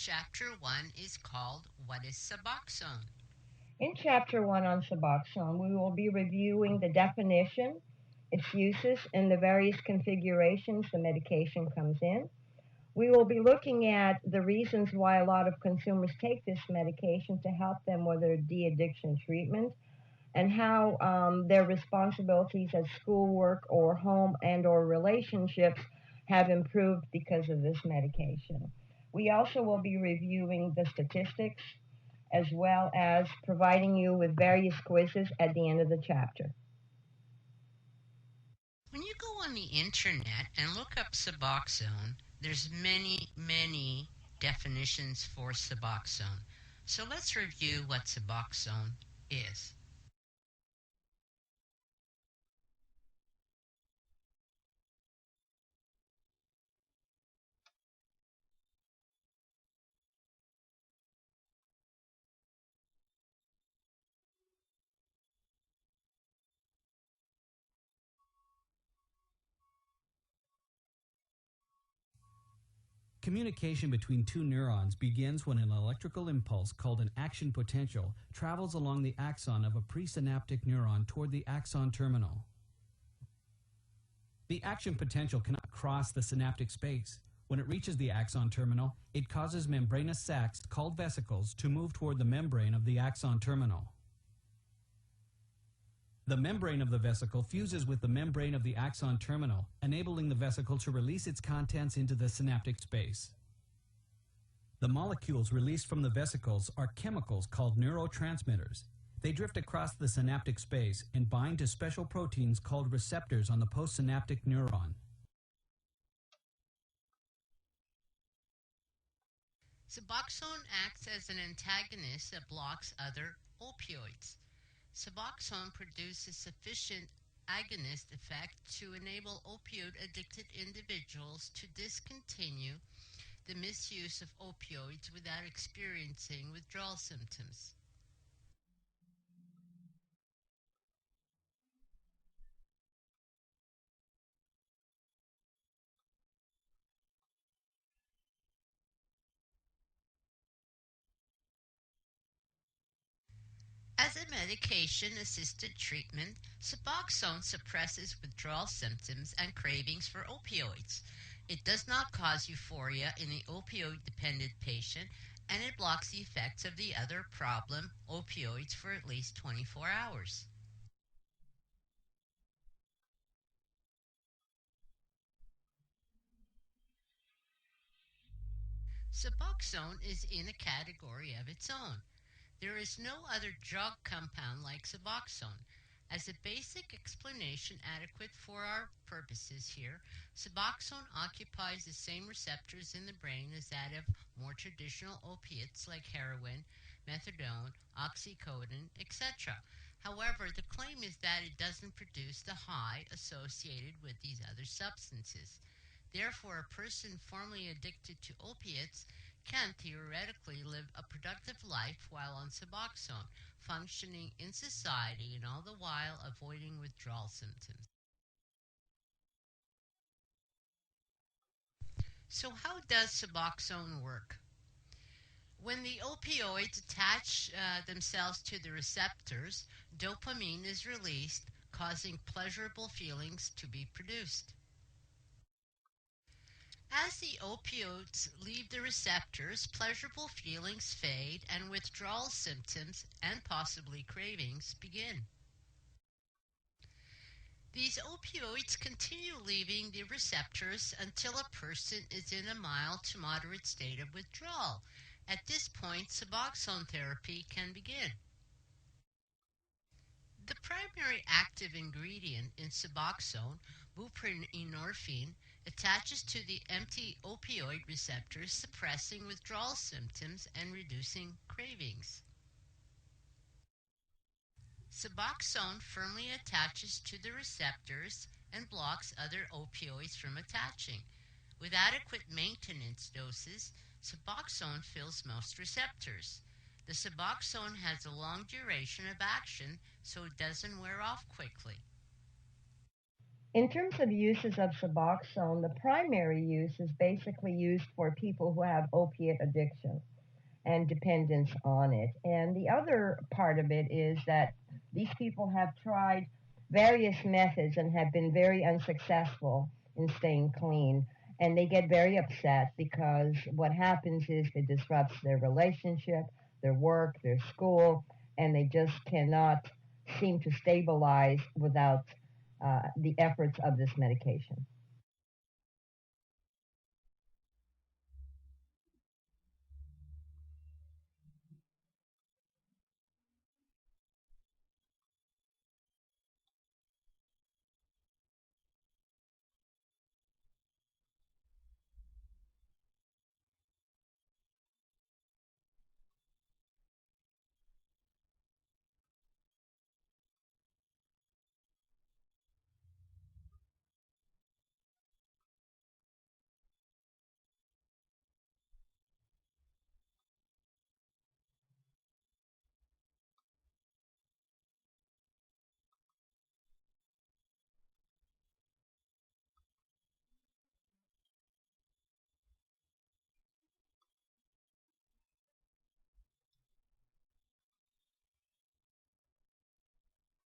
Chapter 1 is called What is Suboxone? In Chapter 1 on Suboxone, we will be reviewing the definition, its uses, and the various configurations the medication comes in. We will be looking at the reasons why a lot of consumers take this medication to help them with their de-addiction treatment and how their responsibilities at schoolwork or home and or relationships have improved because of this medication. We also will be reviewing the statistics as well as providing you with various quizzes at the end of the chapter. When you go on the internet and look up Suboxone, there's many definitions for Suboxone. So let's review what Suboxone is. Communication between two neurons begins when an electrical impulse called an action potential travels along the axon of a presynaptic neuron toward the axon terminal. The action potential cannot cross the synaptic space. When it reaches the axon terminal, it causes membranous sacs called vesicles to move toward the membrane of the axon terminal. The membrane of the vesicle fuses with the membrane of the axon terminal, enabling the vesicle to release its contents into the synaptic space. The molecules released from the vesicles are chemicals called neurotransmitters. They drift across the synaptic space and bind to special proteins called receptors on the postsynaptic neuron. Suboxone acts as an antagonist that blocks other opioids. Suboxone produces sufficient agonist effect to enable opioid-addicted individuals to discontinue the misuse of opioids without experiencing withdrawal symptoms. As a medication-assisted treatment, Suboxone suppresses withdrawal symptoms and cravings for opioids. It does not cause euphoria in the opioid-dependent patient, and it blocks the effects of the other problem opioids for at least 24 hours. Suboxone is in a category of its own. There is no other drug compound like Suboxone. As a basic explanation adequate for our purposes here, Suboxone occupies the same receptors in the brain as that of more traditional opiates like heroin, methadone, oxycodone, etc. However, the claim is that it doesn't produce the high associated with these other substances. Therefore, a person formerly addicted to opiates can theoretically live a productive life while on Suboxone, functioning in society and all the while avoiding withdrawal symptoms. So how does Suboxone work? When the opioids attach themselves to the receptors, dopamine is released, causing pleasurable feelings to be produced. As the opioids leave the receptors, pleasurable feelings fade and withdrawal symptoms and possibly cravings begin. These opioids continue leaving the receptors until a person is in a mild to moderate state of withdrawal. At this point, Suboxone therapy can begin. The primary active ingredient in Suboxone, buprenorphine, attaches to the empty opioid receptors, suppressing withdrawal symptoms and reducing cravings. Suboxone firmly attaches to the receptors and blocks other opioids from attaching. With adequate maintenance doses, Suboxone fills most receptors. The Suboxone has a long duration of action, so it doesn't wear off quickly. In terms of uses of Suboxone, the primary use is basically used for people who have opiate addiction and dependence on it. And the other part of it is that these people have tried various methods and have been very unsuccessful in staying clean. And they get very upset because what happens is it disrupts their relationship, their work, their school, and they just cannot seem to stabilize without the efforts of this medication.